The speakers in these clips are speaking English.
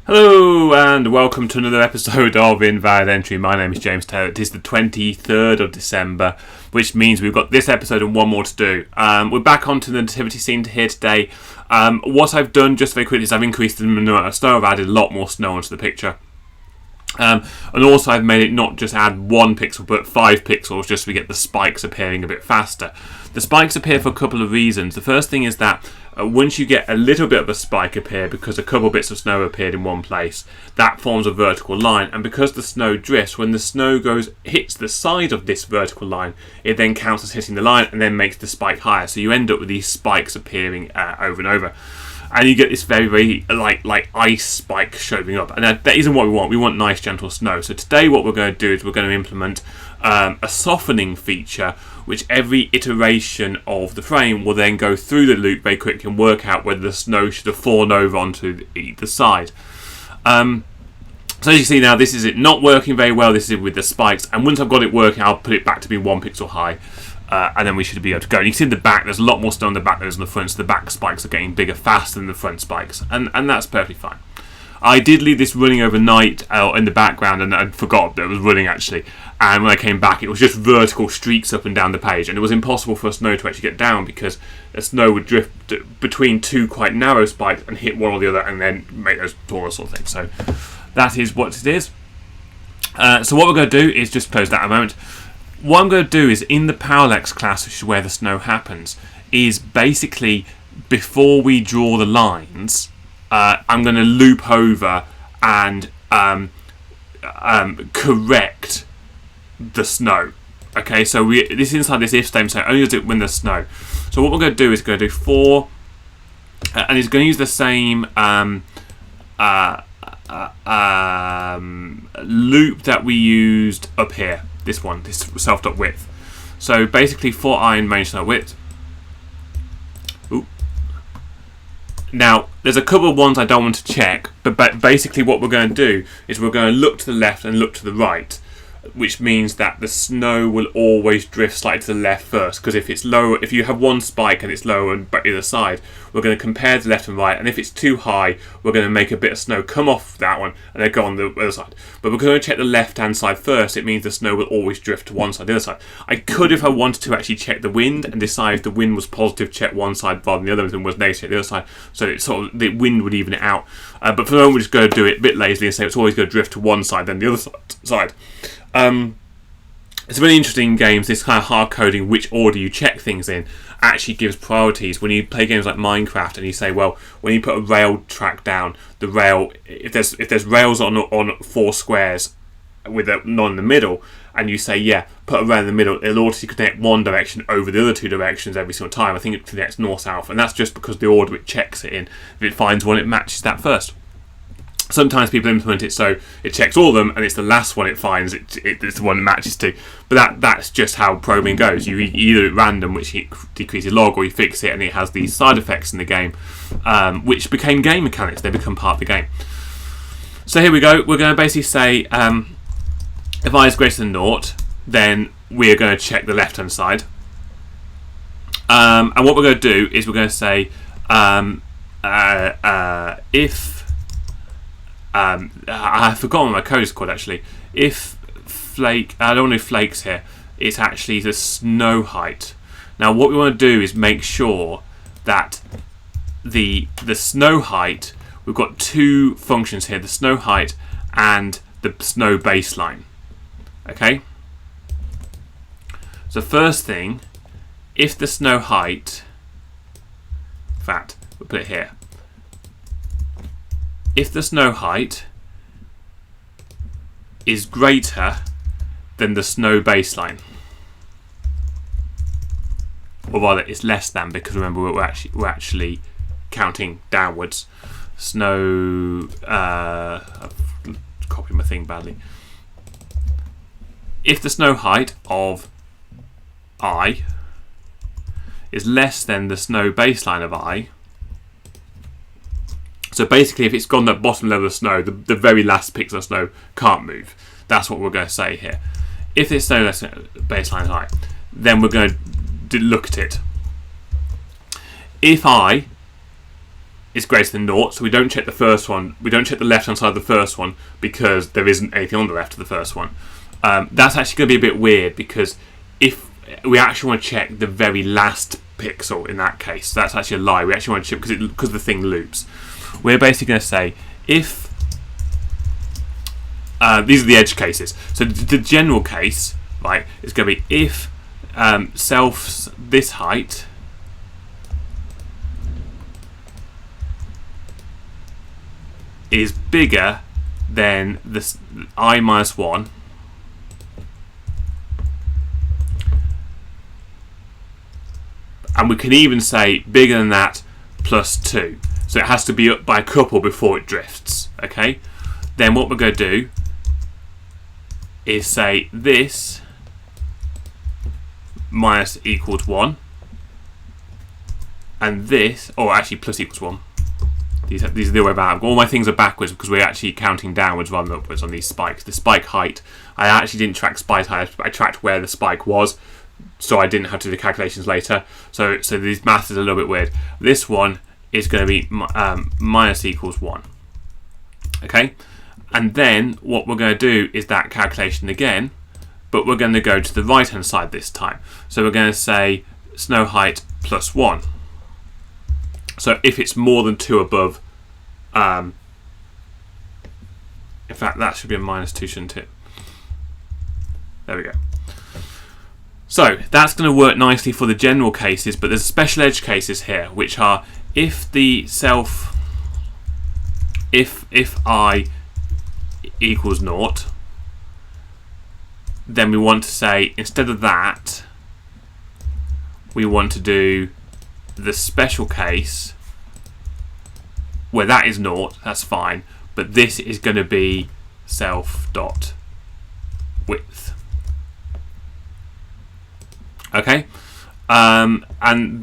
Hello and welcome to another episode of Invalid Entry. My name is James Taylor. It is the 23rd of December, which means we've got this episode and one more to do. We're back onto the nativity scene here today. What I've done, just very quickly, is I've increased the amount of snow. I've added a lot more snow onto the picture. And also I've made it not just add 1 pixel but 5 pixels just so we get the spikes appearing a bit faster. The spikes appear for a couple of reasons. The first thing is that once you get a little bit of a spike appear because a couple bits of snow appeared in one place, that forms a vertical line, and because the snow drifts, when the snow hits the side of this vertical line, it then counts as hitting the line and then makes the spike higher, so you end up with these spikes appearing over and over. And you get this very, very like ice spike showing up. And that isn't what we want. We want nice, gentle snow. So today what we're going to do is we're going to implement a softening feature, which every iteration of the frame will then go through the loop very quickly and work out whether the snow should have fallen over onto either side. So as you see now, this is it not working very well. This is it with the spikes. And once I've got it working, I'll put it back to being 1 pixel high. And then we should be able to go. And you can see in the back, there's a lot more snow on the back than there's on the front, so the back spikes are getting bigger faster than the front spikes, and that's perfectly fine. I did leave this running overnight in the background, and I forgot that it was running actually, and when I came back it was just vertical streaks up and down the page, and it was impossible for snow to actually get down because the snow would drift between 2 quite narrow spikes and hit one or the other and then make those taller sort of things. So that is what it is. So what we're going to do is just close that a moment. What I'm going to do is, in the Parallax class, which is where the snow happens, is basically, before we draw the lines, I'm going to loop over and correct the snow. Okay, so this is inside this if statement, so only does it when there's snow. So what we're going to do is going to do 4, and it's going to use the same loop that we used up here. This one, this self.width. So basically for iron range snow width. Ooh. Now there's a couple of ones I don't want to check, but basically what we're going to do is we're going to look to the left and look to the right, which means that the snow will always drift slightly to the left first, because if it's lower, if you have one spike and it's lower on either side, we're going to compare the left and right, and if it's too high, we're going to make a bit of snow come off that one and then go on the other side. But we're going to check the left hand side first. It means the snow will always drift to one side, the other side. I could, if I wanted to, actually check the wind and decide if the wind was positive, check one side rather than the other, and was negative, check the other side, so it sort of, the wind would even it out. But for the moment, we're just going to do it a bit lazily and say it's always going to drift to one side, then the other side. It's really interesting games. This kind of hard coding, which order you check things in, actually gives priorities. When you play games like Minecraft and you say, well, when you put a rail track down, the rail, if there's rails on 4 squares with none in the middle, and you say, yeah, put a rail in the middle, it'll automatically connect one direction over the other 2 directions every single time. I think it connects north-south, and that's just because the order it checks it in. If it finds one, it matches that first. Sometimes people implement it so it checks all of them, and it's the last one it finds it's the one it matches to. But that's just how probing goes. You either at random, which decreases log, or you fix it and it has these side effects in the game, which became game mechanics. They become part of the game. So here we go. We're going to basically say if I is greater than 0, then we're going to check the left hand side. And what we're going to do is we're going to say if I've forgotten what my code is called actually. If flake, I don't want to do flakes here. It's actually the snow height. Now what we want to do is make sure that the snow height. We've got 2 functions here: the snow height and the snow baseline. Okay. So first thing, if the snow height, in fact, we'll put it here. If the snow height is greater than the snow baseline, or rather it's less than, because remember we're actually counting downwards. Snow, I've copied my thing badly. If the snow height of I is less than the snow baseline of I, so basically, if it's gone that bottom level of snow, the very last pixel of snow can't move. That's what we're going to say here. If it's snow less than baseline height, then we're going to look at it. If I is greater than 0, so we don't check the first one. We don't check the left-hand side of the first one because there isn't anything on the left of the first one. That's actually going to be a bit weird because if we actually want to check the very last pixel in that case, so that's actually a lie. We actually want to check because the thing loops. We're basically going to say if these are the edge cases. So the general case, right, is going to be if self's this height is bigger than this I minus 1 and we can even say bigger than that plus 2, so it has to be up by a couple before it drifts. Okay, then what we're going to do is say this minus equals 1 and this, or actually plus equals 1. These are the way back. All my things are backwards because we're actually counting downwards rather than upwards on these spikes. The spike height, I actually didn't track spike height, I tracked where the spike was, so I didn't have to do the calculations later. So these maths is a little bit weird. This one is going to be minus equals 1. Okay, and then what we're going to do is that calculation again, but we're going to go to the right hand side this time. So we're going to say snow height plus 1. So if it's more than 2 above, in fact that should be a minus 2, shouldn't it? There we go. So that's going to work nicely for the general cases, but there's special edge cases here, which are if the self, if I equals 0, then we want to say instead of that, we want to do the special case where that is 0, that's fine, but this is going to be self dot width. Okay, and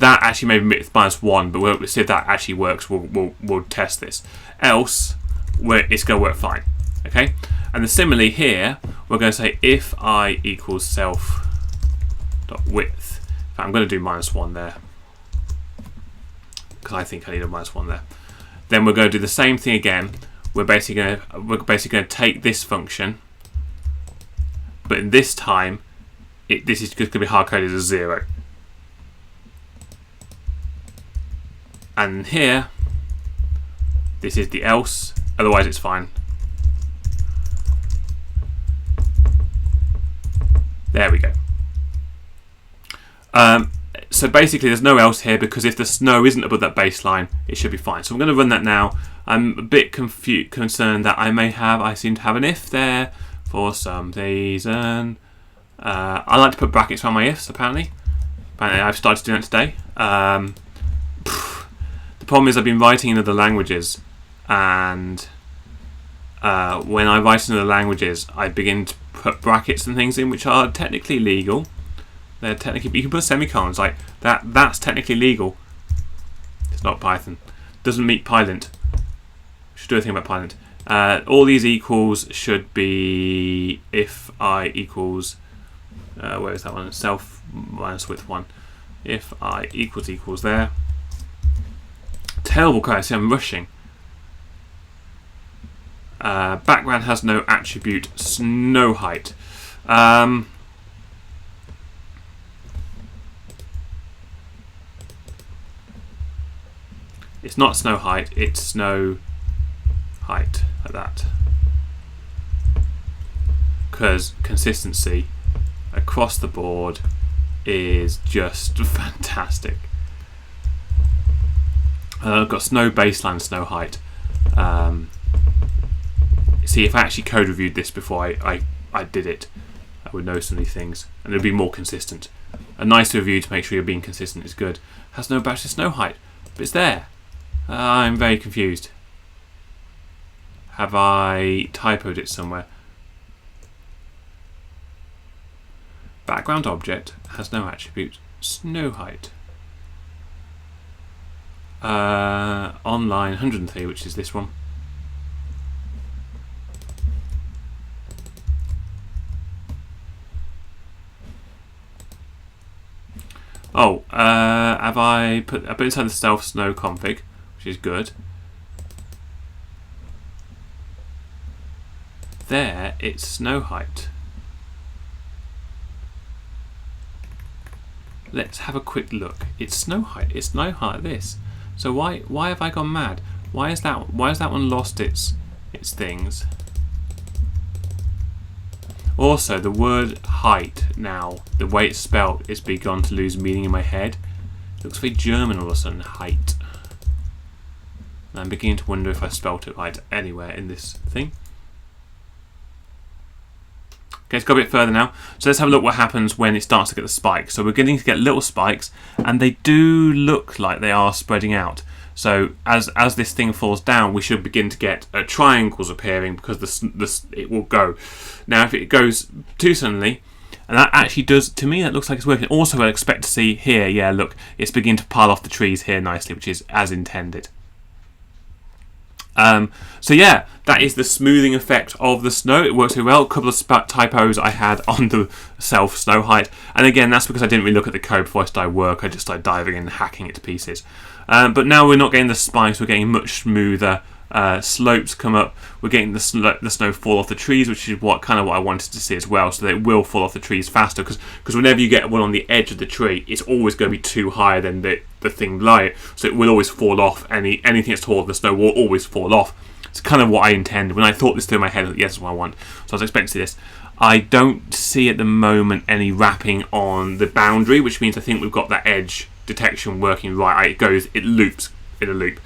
that actually may be minus 1, but we'll see if that actually works. We'll test this. Else, it's going to work fine. Okay, and then similarly here, we're going to say if I equals self dot width. In fact, I'm going to do minus 1 there, because I think I need a minus 1 there. Then we're going to do the same thing again. We're basically going to take this function, but in this time, this is going to be hard coded as 0. And here, this is the else. Otherwise, it's fine. There we go. So basically there's no else here because if the snow isn't above that baseline, it should be fine. So I'm going to run that now. I'm a bit concerned that I seem to have an if there for some reason. I like to put brackets around my ifs, apparently. I've started doing that today. The problem is I've been writing in other languages, and when I write in other languages, I begin to put brackets and things in which are technically legal. They're technically, you can put semicolons like that. That's technically legal. It's not Python. Doesn't meet Pylint. Should do a thing about Pylint. All these equals should be if I equals. Where is that one? Self minus width 1. If I equals there. Terrible code. See, I'm rushing. Background has no attribute. Snow height. It's not snow height, it's snow height, like that. Because consistency across the board is just fantastic. I've got snow baseline, snow height. See, if I actually code reviewed this before I did it, I would know some of these things, and it would be more consistent. A nice review to make sure you're being consistent is good. Has no battery snow height, but it's there. I'm very confused. Have I typoed it somewhere? Background object has no attribute. Snow height. On line 103, which is this one. Oh, have I put inside the self snow config, which which is good. There, it's snow height. Let's have a quick look. It's snow height. It's snow height like this. So why have I gone mad? Why has that one lost its things? Also, the word height now, the way it's spelled, it's begun to lose meaning in my head. It looks very German all of a sudden, height. And I'm beginning to wonder if I spelt it right anywhere in this thing. Okay, let's go a bit further now. So let's have a look what happens when it starts to get the spikes. So we're beginning to get little spikes, and they do look like they are spreading out. So as this thing falls down, we should begin to get triangles appearing because it will go. Now, if it goes too suddenly, and that actually does, to me, that looks like it's working. Also, I expect to see here, yeah, look, it's beginning to pile off the trees here nicely, which is as intended. So yeah, that is the smoothing effect of the snow. It works very well. A couple of typos I had on the self snow height, and again, that's because I didn't really look at the code before I started work. I just started diving in and hacking it to pieces. But now we're not getting the spikes. We're getting much smoother slopes come up. We're getting the snow fall off the trees, which is what I wanted to see as well. So that it will fall off the trees faster, because whenever you get one on the edge of the tree, it's always going to be too high than the thing below it. So it will always fall off. Anything that's taller than the snow will always fall off. It's kind of what I intended when I thought this through my head. Yes, that's what I want. So I was expecting to see this. I don't see at the moment any wrapping on the boundary, which means I think we've got that edge detection working right. It loops in a loop.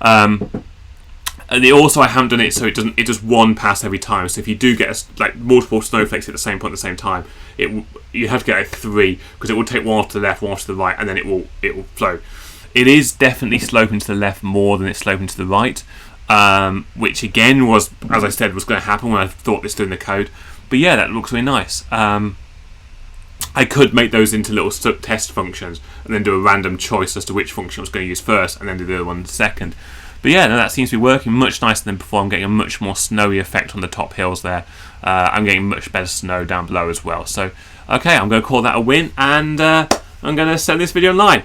And also, I haven't done it so it does one pass every time. So if you do get multiple snowflakes at the same point at the same time, you have to get 3, because it will take one off to the left, one off to the right, and then it will flow. It is definitely sloping to the left more than it's sloping to the right, which again was, as I said, was going to happen when I thought this through in the code. But yeah, that looks really nice. I could make those into little test functions and then do a random choice as to which function I was going to use first, and then do the other one second. But yeah, no, that seems to be working much nicer than before. I'm getting a much more snowy effect on the top hills there. I'm getting much better snow down below as well. So, okay, I'm going to call that a win, and I'm going to send this video online.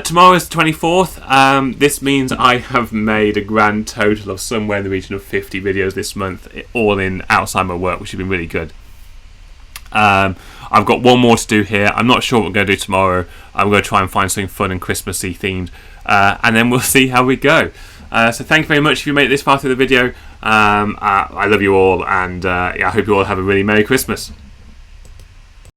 Tomorrow is the 24th. This means I have made a grand total of somewhere in the region of 50 videos this month, all in outside my work, which has been really good. I've got one more to do here. I'm not sure what I'm going to do tomorrow. I'm going to try and find something fun and Christmassy themed, and then we'll see how we go. So thank you very much if you made it this far through the video. I love you all, and I hope you all have a really Merry Christmas.